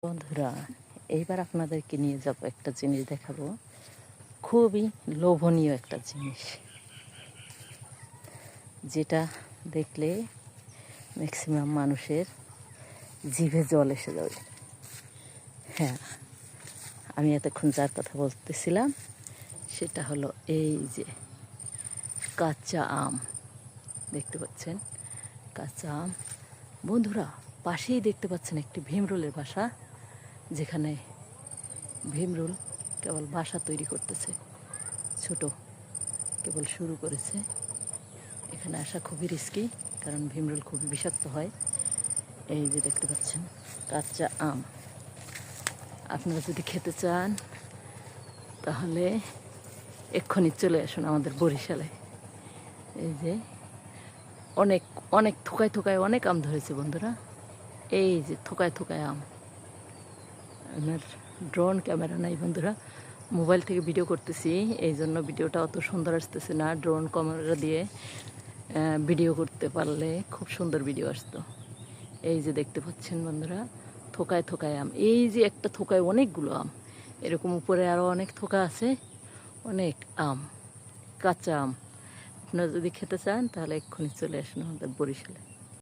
বন্ধুরা, এইবার আপনাদেরকে নিয়ে যাব একটা জিনিস দেখাবো। খুবই লোভনীয় একটা জিনিস, যেটা দেখলে ম্যাক্সিমাম মানুষের জিভে জল এসে যাবে। হ্যাঁ, আমি এতক্ষণ যার কথা বলতেছিলাম সেটা হলো এই যে কাঁচা আম। দেখতে পাচ্ছেন কাঁচা আম। বন্ধুরা, পাশেই দেখতে পাচ্ছেন একটি ভীমরুলের বাসা, যেখানে ভীমরুল কেবল বাসা তৈরি করতেছে। ছোট কেবল শুরু করেছে। এখানে আসা খুবই রিস্কি, কারণ ভীমরুল খুবই বিষাক্ত হয়। এই যে দেখতে পাচ্ছেন কাঁচা আম। আপনারা যদি খেতে চান তাহলে এক্ষুনি চলে আসুন আমাদের বরিশালে। এই যে অনেক অনেক থোকায় থোকায় অনেক আম ধরেছে বন্ধুরা। এই যে থোকায় থোকায় আম। আমার ড্রোন ক্যামেরা নাই বন্ধুরা, মোবাইল থেকে ভিডিও করতেছি, এই জন্য ভিডিওটা অত সুন্দর আসতেছে না। ড্রোন ক্যামেরা দিয়ে ভিডিও করতে পারলে খুব সুন্দর ভিডিও আসতো। এই যে দেখতে পাচ্ছেন বন্ধুরা, থোকায় থোকায় আম। এই যে একটা থোকায় অনেকগুলো আম, এরকম উপরে আরও অনেক থোকা আছে, অনেক আম, কাঁচা আম। আপনারা যদি খেতে চান তাহলে এক্ষুনি চলে আসুন আমাদের বরিশালে।